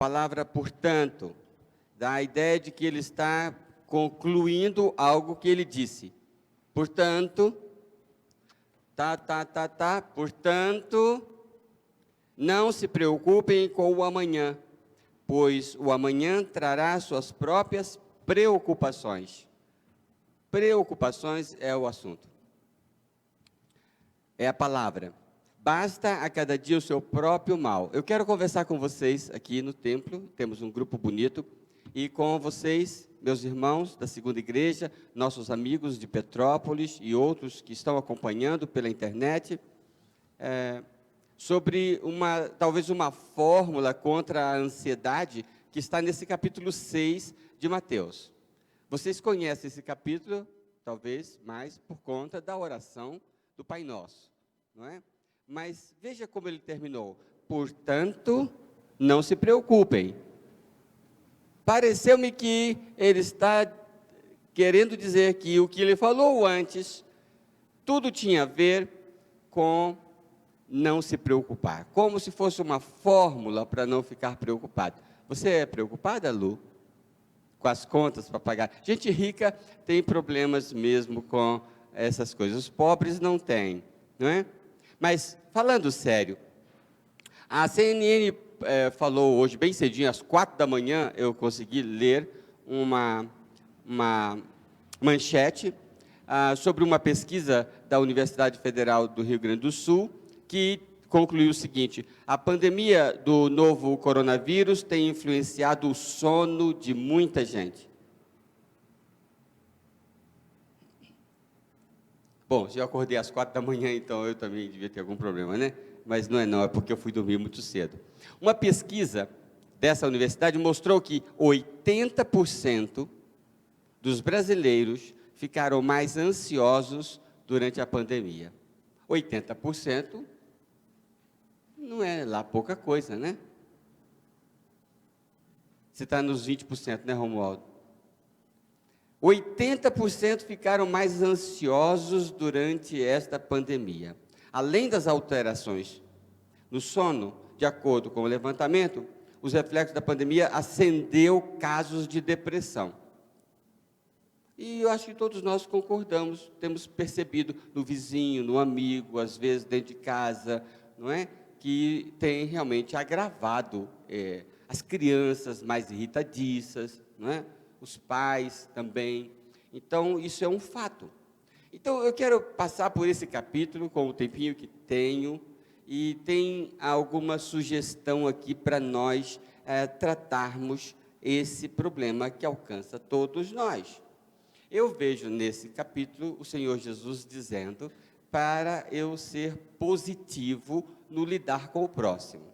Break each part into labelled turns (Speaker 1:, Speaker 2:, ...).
Speaker 1: palavra portanto dá a ideia de que ele está concluindo algo que ele disse. Portanto, portanto, não se preocupem com o amanhã, pois o amanhã trará suas próprias preocupações. Preocupações é o assunto. É a palavra. Basta a cada dia o seu próprio mal. Eu quero conversar com vocês aqui no templo, temos um grupo bonito, e com vocês, meus irmãos da segunda igreja, nossos amigos de Petrópolis e outros que estão acompanhando pela internet, sobre talvez uma fórmula contra a ansiedade que está nesse capítulo 6 de Mateus. Vocês conhecem esse capítulo, talvez mais por conta da oração do Pai Nosso, não é? Mas veja como ele terminou. Portanto, não se preocupem. Pareceu-me que ele está querendo dizer que o que ele falou antes, tudo tinha a ver com não se preocupar. Como se fosse uma fórmula para não ficar preocupado. Você é preocupada, Lu? Com as contas para pagar? Gente rica tem problemas mesmo com essas coisas. Os pobres não têm, não é? Mas, falando sério, a CNN falou hoje, bem cedinho, às 4 da manhã, eu consegui ler uma manchete sobre uma pesquisa da Universidade Federal do Rio Grande do Sul, que concluiu o seguinte: a pandemia do novo coronavírus tem influenciado o sono de muita gente. Bom, se eu acordei às 4 da manhã, então eu também devia ter algum problema, né? Mas não, é porque eu fui dormir muito cedo. Uma pesquisa dessa universidade mostrou que 80% dos brasileiros ficaram mais ansiosos durante a pandemia. 80% não é lá pouca coisa, né? Você está nos 20%, né, Romualdo? 80% ficaram mais ansiosos durante esta pandemia. Além das alterações no sono, de acordo com o levantamento, os reflexos da pandemia acendeu casos de depressão. E eu acho que todos nós concordamos, temos percebido no vizinho, no amigo, às vezes dentro de casa, não é? Que tem realmente agravado as crianças mais irritadiças, não é? Os pais também. Então, isso é um fato. Então, eu quero passar por esse capítulo com o tempinho que tenho, e tem alguma sugestão aqui para nós tratarmos esse problema que alcança todos nós. Eu vejo nesse capítulo o Senhor Jesus dizendo para eu ser positivo no lidar com o próximo.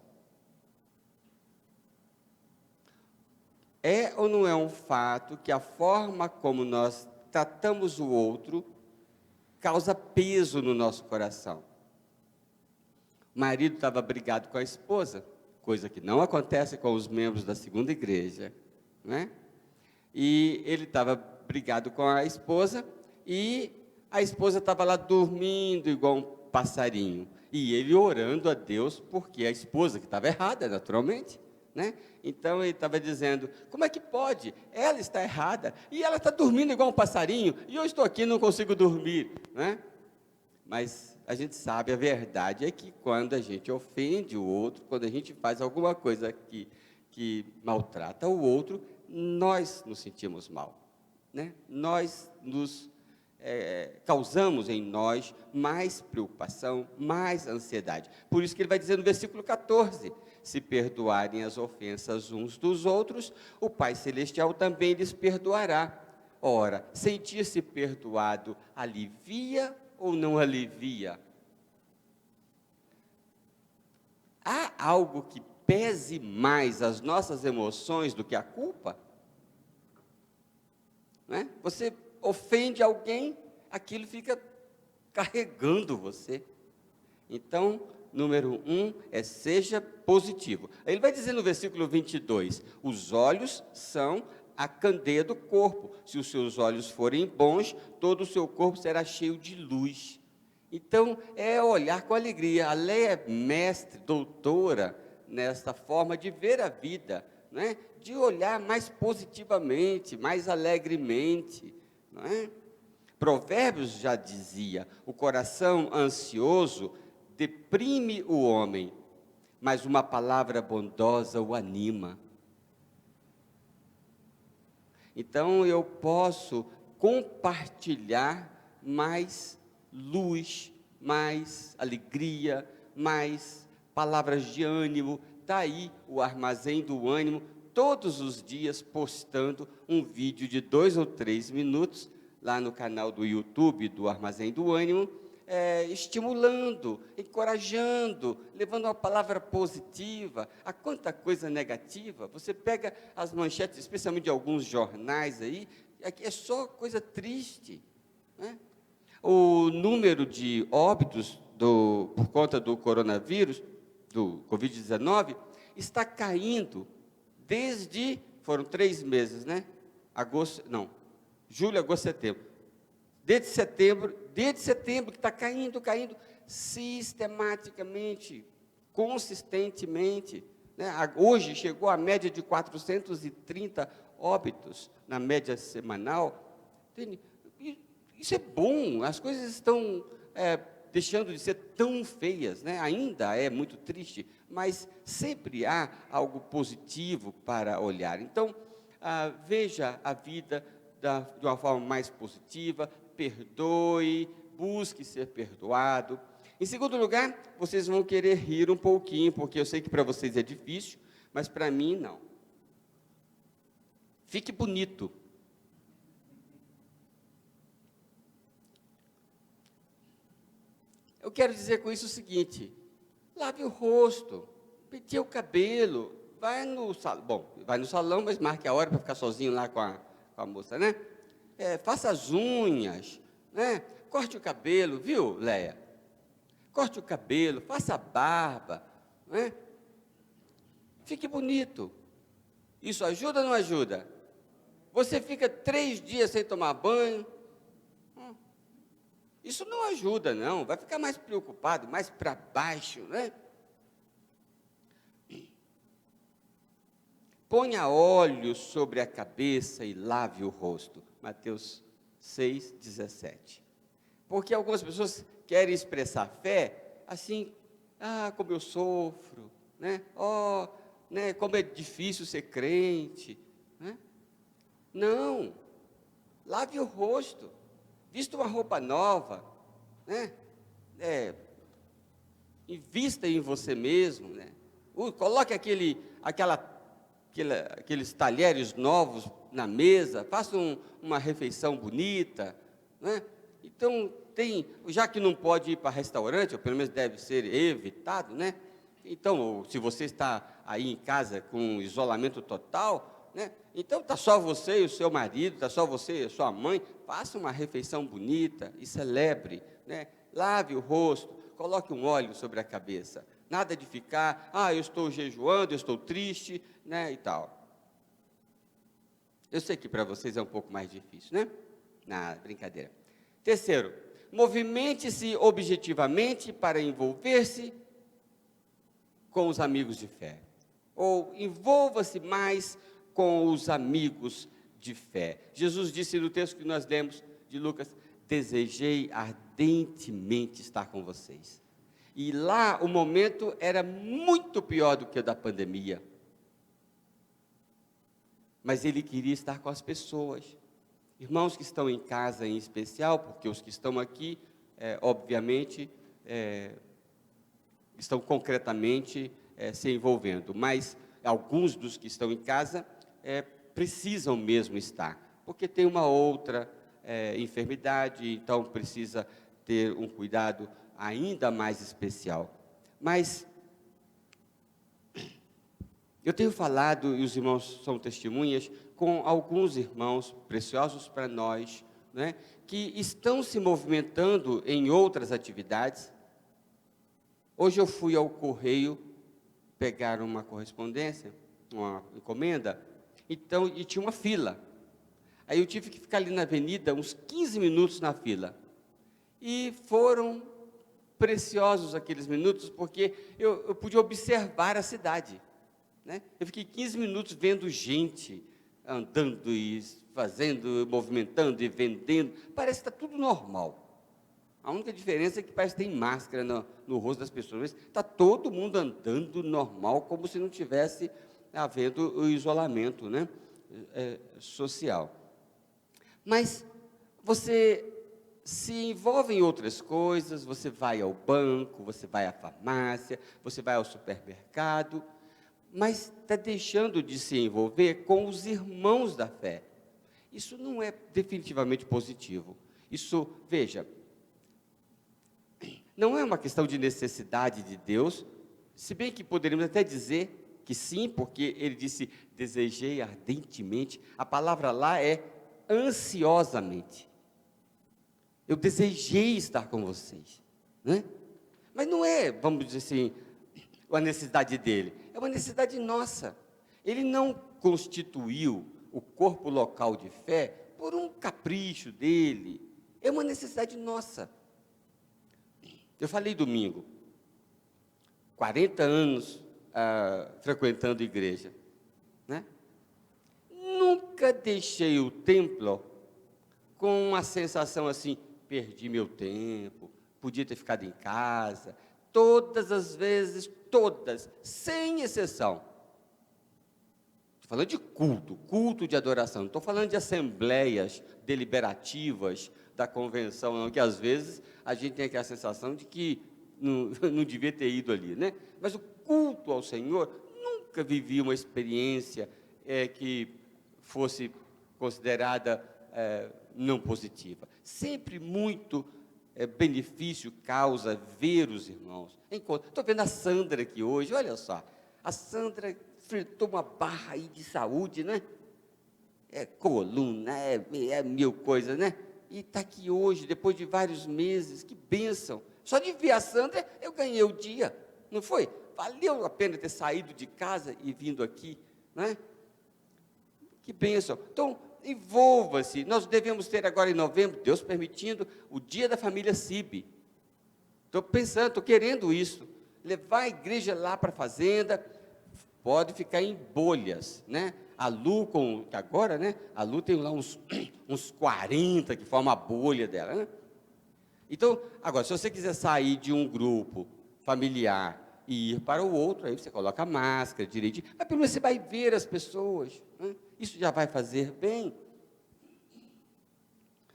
Speaker 1: É ou não é um fato que a forma como nós tratamos o outro causa peso no nosso coração? O marido estava brigado com a esposa, coisa que não acontece com os membros da segunda igreja, né? E ele estava brigado com a esposa, e a esposa estava lá dormindo igual um passarinho, e ele orando a Deus, porque a esposa que estava errada, naturalmente, né? Então ele estava dizendo: como é que pode? Ela está errada, e ela está dormindo igual um passarinho, e eu estou aqui e não consigo dormir, né? Mas a gente sabe, a verdade é que quando a gente ofende o outro, quando a gente faz alguma coisa que maltrata o outro, nós nos sentimos mal, né? Nós causamos em nós mais preocupação, mais ansiedade. Por isso que ele vai dizer no versículo 14, se perdoarem as ofensas uns dos outros, o Pai Celestial também lhes perdoará. Ora, sentir-se perdoado alivia ou não alivia? Há algo que pese mais as nossas emoções do que a culpa? Né? Você ofende alguém, aquilo fica carregando você. Então, número 1 seja positivo. Aí ele vai dizer no versículo 22, os olhos são a candeia do corpo. Se os seus olhos forem bons, todo o seu corpo será cheio de luz. Então, é olhar com alegria. A Leia é mestre, doutora, nessa forma de ver a vida, não é? De olhar mais positivamente, mais alegremente, não é? Provérbios já dizia: o coração ansioso deprime o homem, mas uma palavra bondosa o anima. Então eu posso compartilhar mais luz, mais alegria, mais palavras de ânimo. Está aí o Armazém do Ânimo, todos os dias postando um vídeo de 2 ou 3 minutos, lá no canal do YouTube do Armazém do Ânimo, estimulando, encorajando, levando uma palavra positiva. A quanta coisa negativa, você pega as manchetes, especialmente de alguns jornais aí, aqui é só coisa triste, né? O número de óbitos por conta do coronavírus, do Covid-19, está caindo foram 3 meses, né? Julho, agosto, setembro. Desde setembro que está caindo sistematicamente, consistentemente, né? Hoje chegou a média de 430 óbitos na média semanal. Isso é bom, as coisas estão deixando de ser tão feias, né? Ainda é muito triste, mas sempre há algo positivo para olhar. Então, veja a vida de uma forma mais positiva, perdoe, busque ser perdoado. Em segundo lugar, vocês vão querer rir um pouquinho, porque eu sei que para vocês é difícil, mas para mim não. Fique bonito. Eu quero dizer com isso o seguinte: lave o rosto, penteie o cabelo, vai no salão, mas marque a hora para ficar sozinho lá com a moça, né? Faça as unhas, né? Corte o cabelo, viu, Leia? Corte o cabelo, faça a barba, né? Fique bonito. Isso ajuda ou não ajuda? Você fica 3 dias sem tomar banho. Isso não ajuda, não. Vai ficar mais preocupado, mais para baixo, né? Ponha óleo sobre a cabeça e lave o rosto. Mateus 6,17. Porque algumas pessoas querem expressar fé assim: como eu sofro, né? Né? Como é difícil ser crente, né? Não. Lave o rosto. Vista uma roupa nova, né? Invista em você mesmo, né? Coloque aqueles talheres novos na mesa, faça uma refeição bonita, né? Então, já que não pode ir para restaurante, ou pelo menos deve ser evitado, né? Então, se você está aí em casa com isolamento total, né? Então, está só você e o seu marido, está só você e a sua mãe, faça uma refeição bonita e celebre, né? Lave o rosto, coloque um óleo sobre a cabeça. Nada de ficar, eu estou jejuando, eu estou triste, né, e tal. Eu sei que para vocês é um pouco mais difícil, né? Brincadeira. Terceiro, movimente-se objetivamente para envolver-se com os amigos de fé. Ou envolva-se mais com os amigos de fé. Jesus disse no texto que nós lemos de Lucas: desejei ardentemente estar com vocês. E lá o momento era muito pior do que o da pandemia. Mas ele queria estar com as pessoas. Irmãos que estão em casa em especial, porque os que estão aqui, obviamente, estão concretamente se envolvendo. Mas alguns dos que estão em casa precisam mesmo estar, porque tem uma outra enfermidade, então precisa ter um cuidado ainda mais especial. Mas eu tenho falado, e os irmãos são testemunhas, com alguns irmãos preciosos para nós, né, que estão se movimentando em outras atividades. Hoje eu fui ao correio pegar uma correspondência, uma encomenda, então, e tinha uma fila. Aí eu tive que ficar ali na avenida uns 15 minutos na fila. E foram preciosos aqueles minutos, porque eu pude observar a cidade, né? Eu fiquei 15 minutos vendo gente andando e fazendo, movimentando e vendendo. Parece que está tudo normal. A única diferença é que parece que tem máscara no rosto das pessoas. Está todo mundo andando normal, como se não tivesse havendo o isolamento, né, social. Mas você se envolve em outras coisas, você vai ao banco, você vai à farmácia, você vai ao supermercado, mas está deixando de se envolver com os irmãos da fé. Isso não é definitivamente positivo. Isso, veja, não é uma questão de necessidade de Deus, se bem que poderíamos até dizer que sim, porque ele disse, desejei ardentemente, a palavra lá é ansiosamente. Eu desejei estar com vocês, né? Mas não é, vamos dizer assim, a necessidade dele, é uma necessidade nossa. Ele não constituiu o corpo local de fé por um capricho dele, é uma necessidade nossa. Eu falei domingo, 40 anos frequentando igreja, né? Nunca deixei o templo com uma sensação assim, perdi meu tempo, podia ter ficado em casa. Todas as vezes, todas, sem exceção. Estou falando de culto de adoração, não estou falando de assembleias deliberativas da convenção, não, que às vezes a gente tem aquela sensação de que não devia ter ido ali, né? Mas o culto ao Senhor, nunca vivi uma experiência que fosse considerada não positiva. Sempre muito benefício causa ver os irmãos. Estou vendo a Sandra aqui hoje, olha só. A Sandra enfrentou uma barra aí de saúde, né? É coluna, é mil coisas, né? E está aqui hoje, depois de vários meses, que bênção. Só de ver a Sandra, eu ganhei o dia, não foi? Valeu a pena ter saído de casa e vindo aqui, né? Que bênção. Então, envolva-se. Nós devemos ter agora em novembro, Deus permitindo, o dia da família CIB. Estou pensando, estou querendo isso. Levar a igreja lá para a fazenda, pode ficar em bolhas, né? A Lu, que agora, né? A Lu tem lá uns 40 que formam a bolha dela, né? Então, agora, se você quiser sair de um grupo familiar e ir para o outro, aí você coloca a máscara direitinho, mas pelo menos você vai ver as pessoas, né? Isso já vai fazer bem.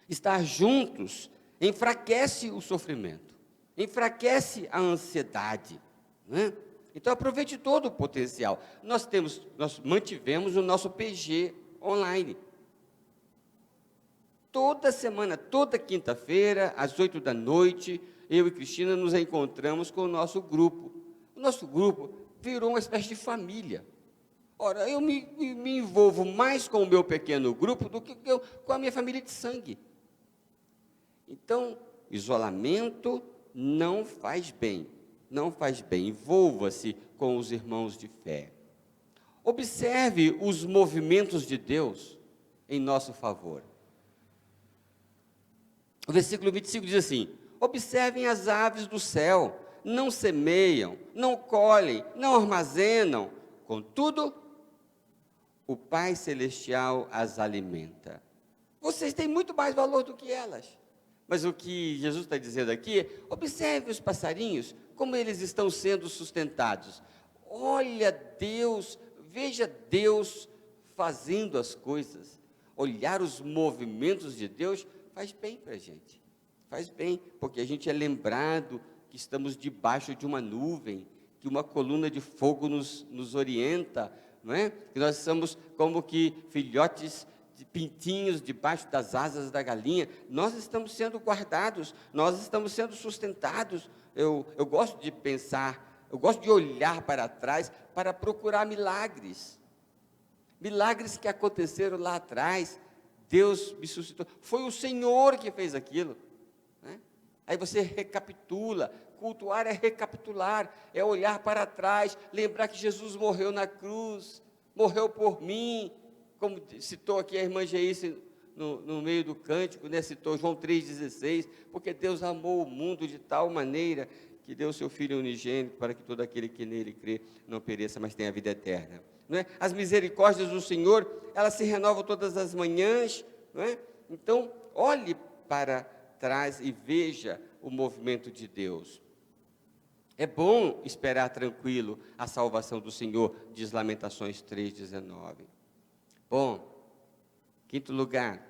Speaker 1: Estar juntos enfraquece o sofrimento, enfraquece a ansiedade, né? Então, aproveite todo o potencial. Nós mantivemos o nosso PG online. Toda semana, toda quinta-feira, às 8 da noite, eu e Cristina nos encontramos com o nosso grupo. O nosso grupo virou uma espécie de família. Ora, eu me envolvo mais com o meu pequeno grupo do que com a minha família de sangue. Então, isolamento não faz bem. Não faz bem, envolva-se com os irmãos de fé. Observe os movimentos de Deus em nosso favor. O versículo 25 diz assim: observem as aves do céu, não semeiam, não colhem, não armazenam, contudo, o Pai Celestial as alimenta. Vocês têm muito mais valor do que elas. Mas o que Jesus está dizendo aqui é: observe os passarinhos, como eles estão sendo sustentados. Olha Deus, veja Deus fazendo as coisas. Olhar os movimentos de Deus faz bem para a gente. Faz bem, porque a gente é lembrado que estamos debaixo de uma nuvem, que uma coluna de fogo nos orienta, não é? Que nós somos como que filhotes de pintinhos debaixo das asas da galinha. Nós estamos sendo guardados, nós estamos sendo sustentados. Eu gosto de pensar, eu gosto de olhar para trás para procurar milagres. Milagres que aconteceram lá atrás. Deus me suscitou. Foi o Senhor que fez aquilo, né? Aí você recapitula. Cultuar é recapitular, é olhar para trás, lembrar que Jesus morreu na cruz, morreu por mim, como citou aqui a irmã Geice no meio do cântico, né? Citou João 3,16, porque Deus amou o mundo de tal maneira que deu o seu Filho unigênito para que todo aquele que nele crê não pereça, mas tenha a vida eterna. Não é? As misericórdias do Senhor, elas se renovam todas as manhãs, não é? Então, olhe para trás e veja o movimento de Deus. É bom esperar tranquilo a salvação do Senhor, diz Lamentações 3,19. Bom, quinto lugar,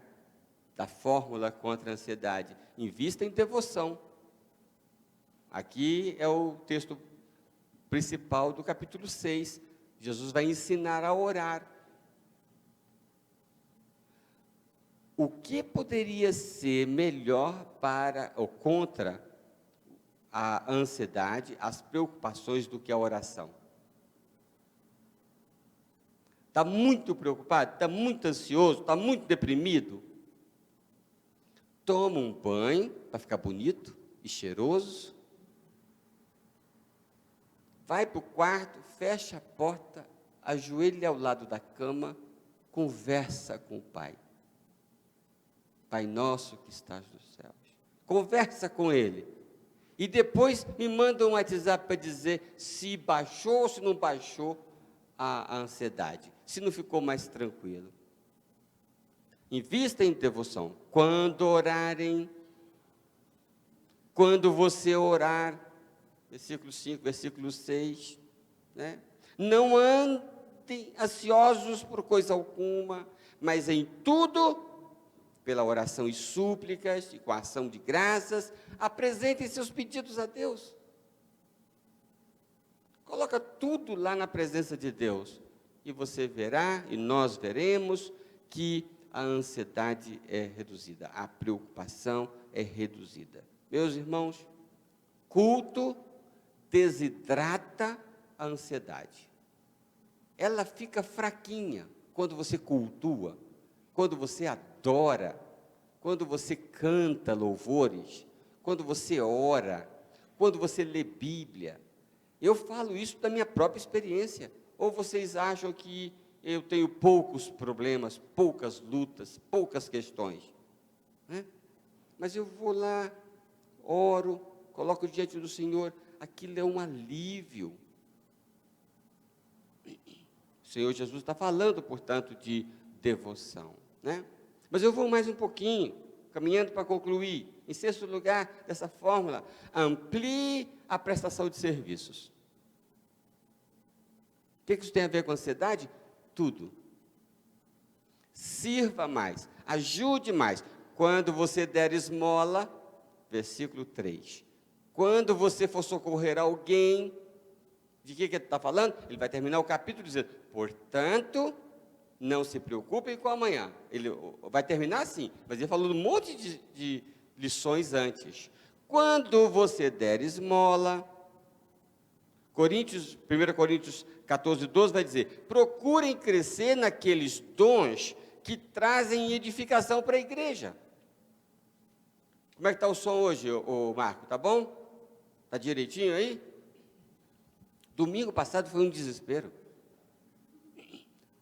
Speaker 1: da fórmula contra a ansiedade, invista em devoção. Aqui é o texto principal do capítulo 6. Jesus vai ensinar a orar. O que poderia ser melhor para ou contra a ansiedade, as preocupações do que a oração? Está muito preocupado? Está muito ansioso? Está muito deprimido? Toma um banho para ficar bonito e cheiroso. Vai para o quarto, fecha a porta, ajoelha ao lado da cama, conversa com o Pai. Pai nosso que estás nos céus. Conversa com Ele. E depois me manda um WhatsApp para dizer se baixou ou se não baixou a ansiedade. Se não ficou mais tranquilo. Invista em devoção. Quando orarem, quando você orar, versículo 5, versículo 6, né? Não andem ansiosos por coisa alguma, mas em tudo, pela oração e súplicas, e com a ação de graças, apresentem seus pedidos a Deus. Coloca tudo lá na presença de Deus, e você verá, e nós veremos, que a ansiedade é reduzida, a preocupação é reduzida. Meus irmãos, culto desidrata a ansiedade. Ela fica fraquinha quando você cultua, quando você adora, quando você canta louvores, quando você ora, quando você lê Bíblia. Eu falo isso da minha própria experiência. Ou vocês acham que eu tenho poucos problemas, poucas lutas, poucas questões, né? Mas eu vou lá, oro, coloco diante do Senhor, aquilo é um alívio. O Senhor Jesus está falando, portanto, de devoção, né? Mas eu vou mais um pouquinho, caminhando para concluir. Em sexto lugar, dessa fórmula, amplie a prestação de serviços. O que isso tem a ver com ansiedade? Tudo. Sirva mais, ajude mais. Quando você der esmola, versículo 3. Quando você for socorrer alguém, de que ele está falando? Ele vai terminar o capítulo dizendo, portanto, não se preocupem com amanhã. Ele vai terminar assim, mas ele falou um monte de lições antes. Quando você der esmola, 1 Coríntios 14, 12 vai dizer, procurem crescer naqueles dons que trazem edificação para a igreja. Como é que está o som hoje, Marco? Está bom? Está direitinho aí? Domingo passado foi um desespero.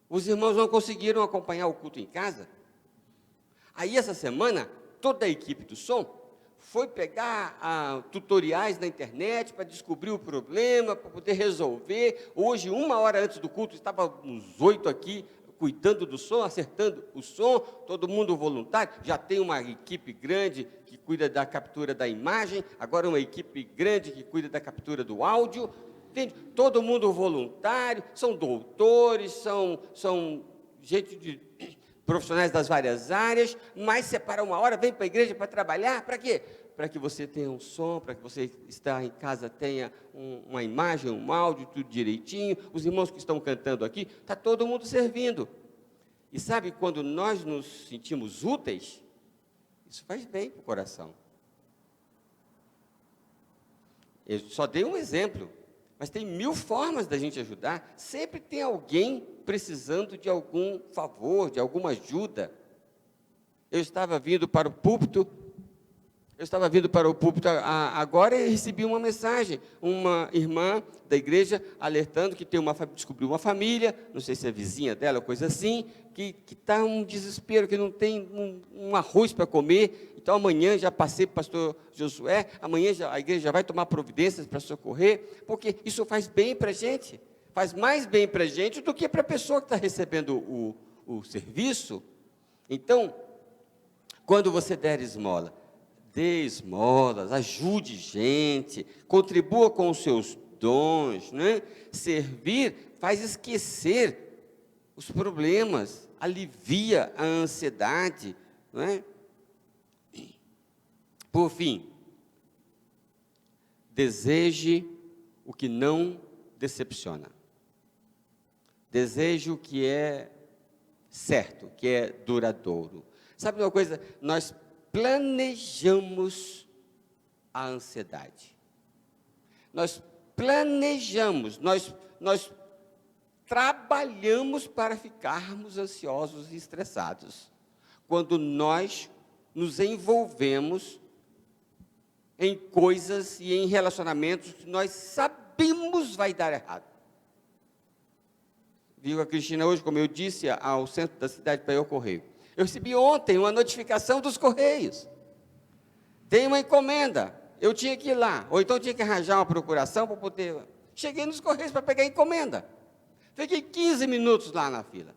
Speaker 1: Os irmãos não conseguiram acompanhar o culto em casa. Aí, essa semana, toda a equipe do som foi pegar tutoriais na internet para descobrir o problema, para poder resolver. Hoje, 1 hora antes do culto, estava uns 8 aqui, cuidando do som, acertando o som, todo mundo voluntário. Já tem uma equipe grande que cuida da captura da imagem, agora uma equipe grande que cuida da captura do áudio. Entende? Todo mundo voluntário, são doutores, são gente de profissionais das várias áreas, mas separa 1 hora, vem para a igreja para trabalhar, para quê? Para que você tenha um som, para que você está em casa tenha uma imagem, um áudio, tudo direitinho. Os irmãos que estão cantando aqui, está todo mundo servindo. E sabe, quando nós nos sentimos úteis, isso faz bem para o coração. Eu só dei um exemplo, mas tem 1000 formas da gente ajudar. Sempre tem alguém precisando de algum favor, de alguma ajuda. Eu estava vindo para o púlpito, Eu estava vindo para o púlpito agora e recebi uma mensagem, uma irmã da igreja alertando que descobriu uma família, não sei se é vizinha dela ou coisa assim, que está um desespero, que não tem um arroz para comer. Então amanhã já passei para o pastor Josué, amanhã a igreja já vai tomar providências para socorrer, porque isso faz bem para a gente, faz mais bem para a gente do que para a pessoa que está recebendo o serviço. Então, quando você der esmola, dê esmolas, ajude gente, contribua com os seus dons, né? Servir faz esquecer os problemas, alivia a ansiedade, não é? Por fim, deseje o que não decepciona. Deseje o que é certo, que é duradouro. Sabe uma coisa? Nós planejamos a ansiedade. Nós planejamos, nós trabalhamos para ficarmos ansiosos e estressados. Quando nós nos envolvemos em coisas e em relacionamentos que nós sabemos vai dar errado. Viu a Cristina hoje, como eu disse, ao centro da cidade para ir ao correio. Eu recebi ontem uma notificação dos Correios. Tem uma encomenda, eu tinha que ir lá, ou então tinha que arranjar uma procuração para poder... Cheguei nos Correios para pegar a encomenda. Fiquei 15 minutos lá na fila.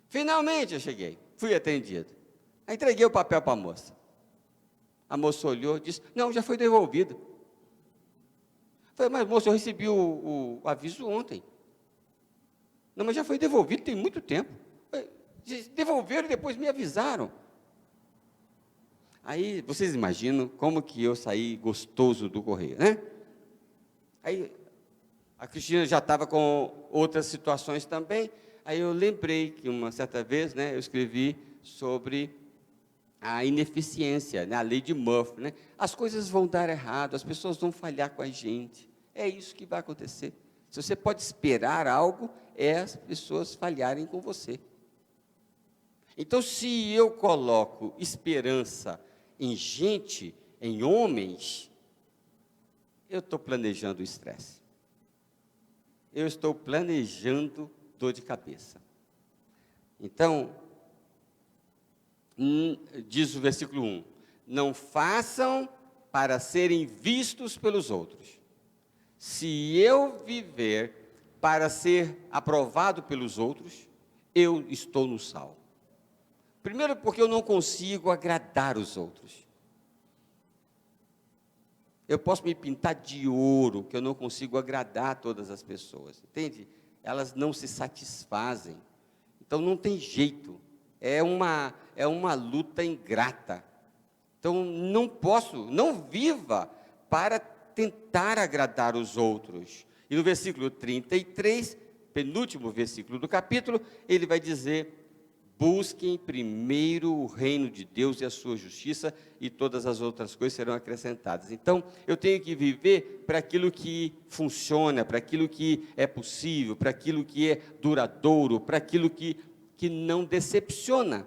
Speaker 1: Finalmente eu cheguei, fui atendido. Aí entreguei o papel para a moça. A moça olhou e disse, não, já foi devolvido. Falei, mas moça, eu recebi o aviso ontem. Não, mas já foi devolvido, tem muito tempo. Devolveram e depois me avisaram. Aí, vocês imaginam como que eu saí gostoso do correio, né? Aí, a Cristina já estava com outras situações também. Aí eu lembrei que uma certa vez, né, eu escrevi sobre a ineficiência, né, a lei de Murphy, né? As coisas vão dar errado, as pessoas vão falhar com a gente. É isso que vai acontecer. Se você pode esperar algo, é as pessoas falharem com você. Então, se eu coloco esperança em gente, em homens, eu estou planejando o estresse. Eu estou planejando dor de cabeça. Então, diz o versículo 1, não façam para serem vistos pelos outros. Se eu viver para ser aprovado pelos outros, eu estou no sal. Primeiro, porque eu não consigo agradar os outros. Eu posso me pintar de ouro, que eu não consigo agradar todas as pessoas, entende? Elas não se satisfazem. Então, não tem jeito. É uma luta ingrata. Então, não viva para tentar agradar os outros. E no versículo 33, penúltimo versículo do capítulo, ele vai dizer, busquem primeiro o reino de Deus e a sua justiça, e todas as outras coisas serão acrescentadas. Então, eu tenho que viver para aquilo que funciona, para aquilo que é possível, para aquilo que é duradouro, para aquilo que não decepciona.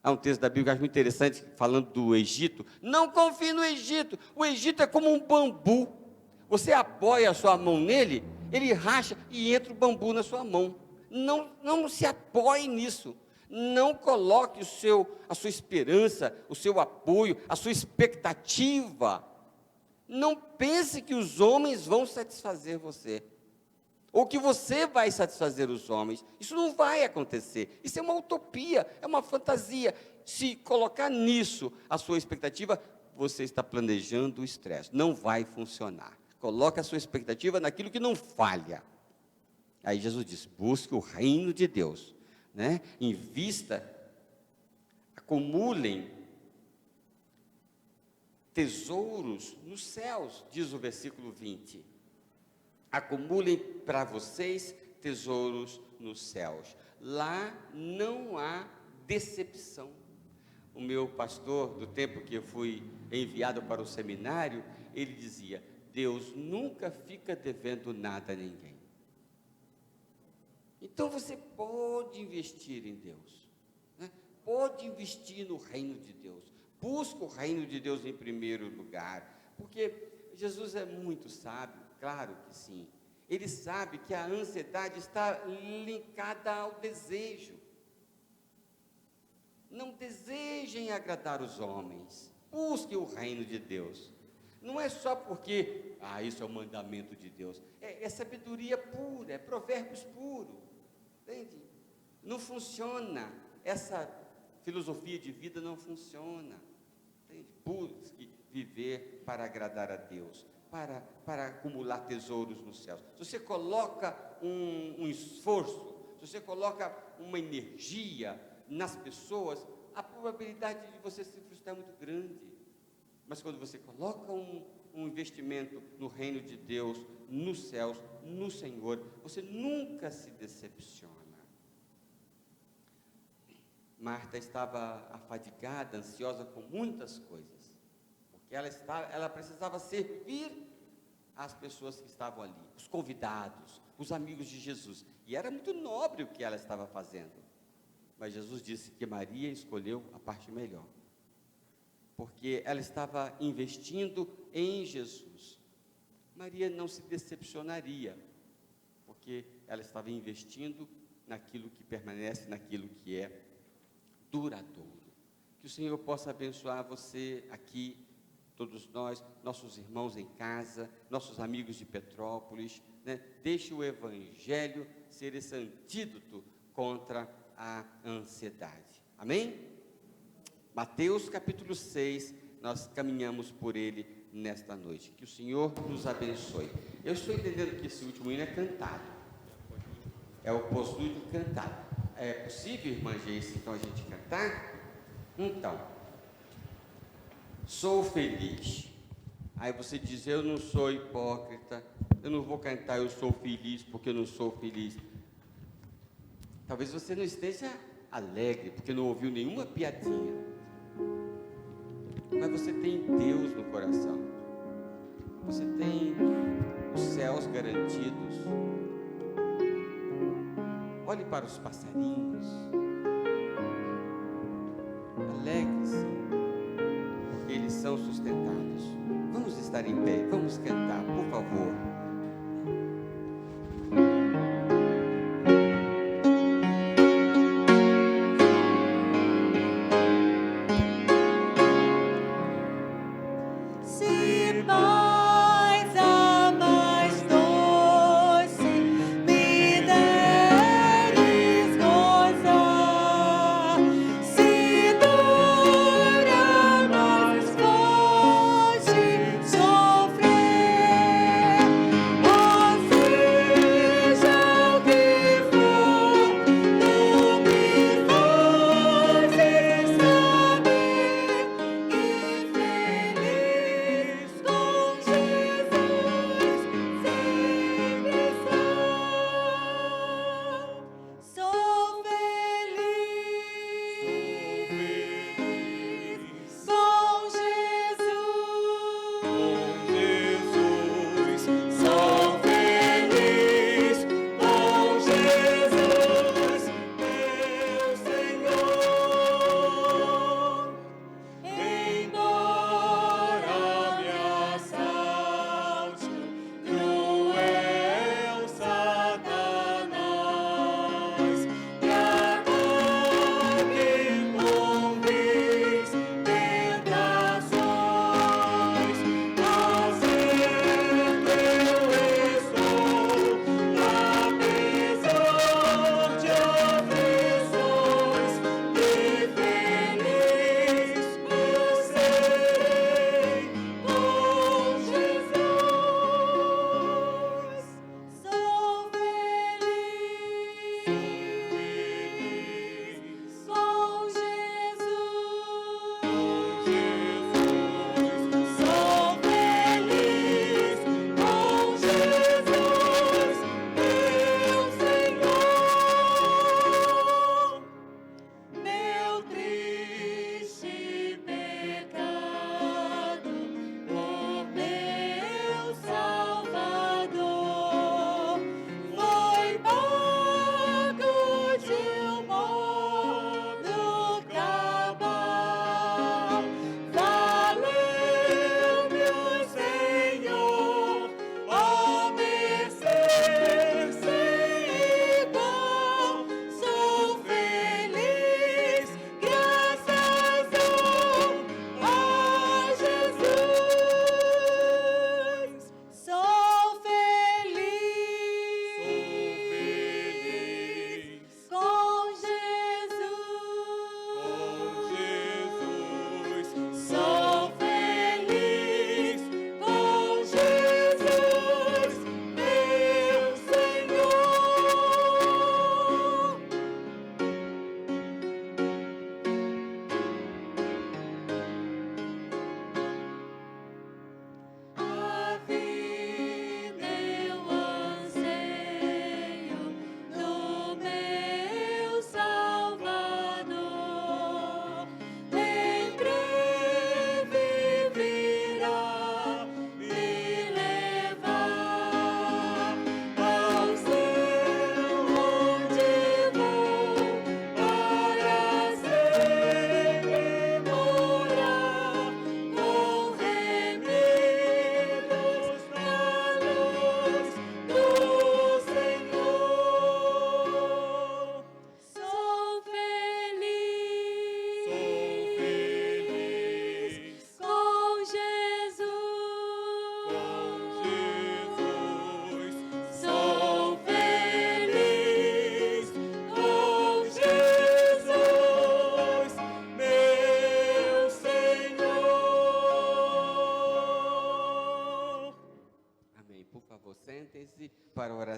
Speaker 1: Há um texto da Bíblia que eu acho muito interessante, falando do Egito. Não confie no Egito. O Egito é como um bambu. Você apoia a sua mão nele, ele racha e entra o bambu na sua mão. Não se apoie nisso. Não coloque a sua esperança, o seu apoio, a sua expectativa. Não pense que os homens vão satisfazer você. Ou que você vai satisfazer os homens. Isso não vai acontecer. Isso é uma utopia, é uma fantasia. Se colocar nisso a sua expectativa, você está planejando o estresse. Não vai funcionar. Coloque a sua expectativa naquilo que não falha. Aí Jesus diz, busque o reino de Deus, né? Invista, acumulem tesouros nos céus, diz o versículo 20. Acumulem para vocês tesouros nos céus. Lá não há decepção. O meu pastor, do tempo que eu fui enviado para o seminário, ele dizia, Deus nunca fica devendo nada a ninguém. Então você pode investir em Deus, né? pode investir no reino de Deus. Busca o reino de Deus em primeiro lugar, porque Jesus é muito sábio, claro que sim. Ele sabe que a ansiedade está linkada ao desejo. Não desejem agradar os homens, busque o reino de Deus. Não é só porque, isso é o mandamento de Deus, é sabedoria pura, é provérbios puro, entende? Não funciona, essa filosofia de vida não funciona, entende? Busque viver para agradar a Deus, para acumular tesouros nos céus. Se você coloca um esforço, se você coloca uma energia nas pessoas, a probabilidade de você se frustrar é muito grande. Mas quando você coloca um investimento no reino de Deus, nos céus, no Senhor, você nunca se decepciona. Marta estava afadigada, ansiosa com muitas coisas, porque ela precisava servir as pessoas que estavam ali, os convidados, os amigos de Jesus, e era muito nobre o que ela estava fazendo. Mas Jesus disse que Maria escolheu a parte melhor, porque ela estava investindo em Jesus. Maria não se decepcionaria, porque ela estava investindo naquilo que permanece, naquilo que é duradouro. Que o Senhor possa abençoar você aqui, todos nós, nossos irmãos em casa, nossos amigos de Petrópolis, né? Deixe o Evangelho ser esse antídoto contra a ansiedade. Amém? Mateus capítulo 6, nós caminhamos por ele nesta noite. Que o Senhor nos abençoe. Eu estou entendendo que esse último hino é cantado. É o pós-lúdio cantado. É possível, irmã Geice, então a gente cantar? Então, sou feliz. Aí você diz, eu não sou hipócrita, eu não vou cantar, eu sou feliz porque eu não sou feliz. Talvez você não esteja alegre, porque não ouviu nenhuma piadinha. Mas você tem Deus no coração. Você tem os céus garantidos. Olhe para os passarinhos. Alegre-se, porque eles são sustentados. Vamos estar em pé, vamos cantar, por favor.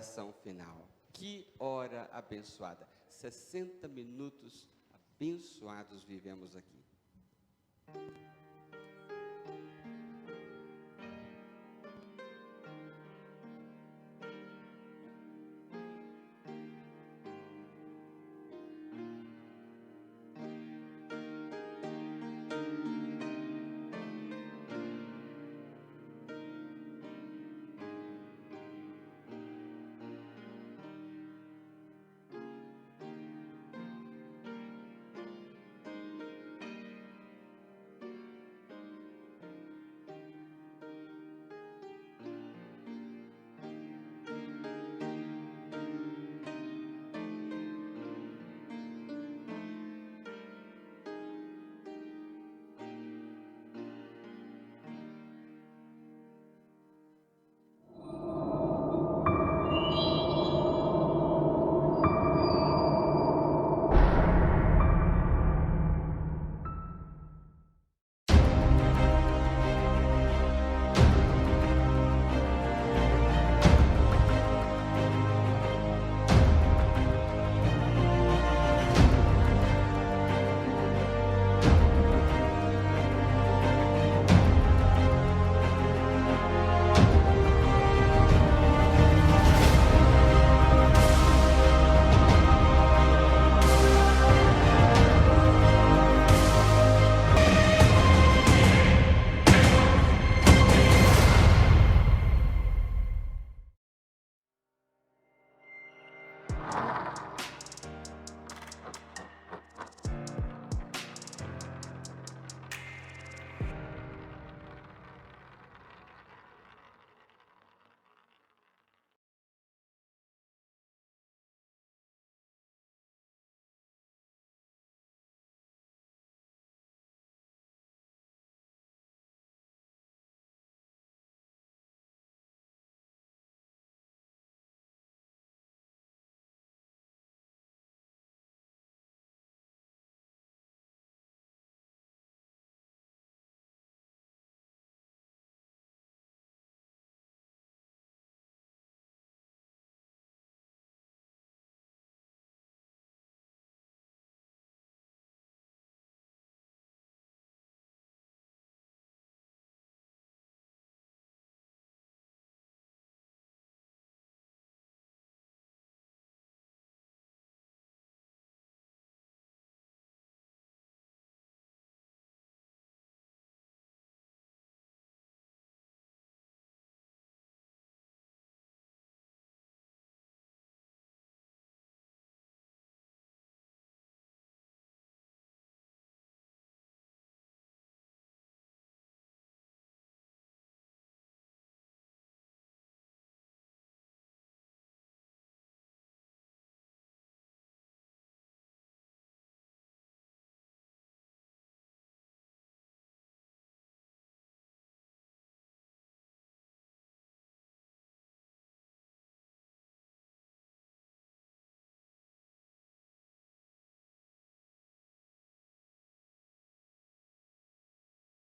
Speaker 1: oração final. Que hora abençoada. 60 minutos abençoados vivemos aqui.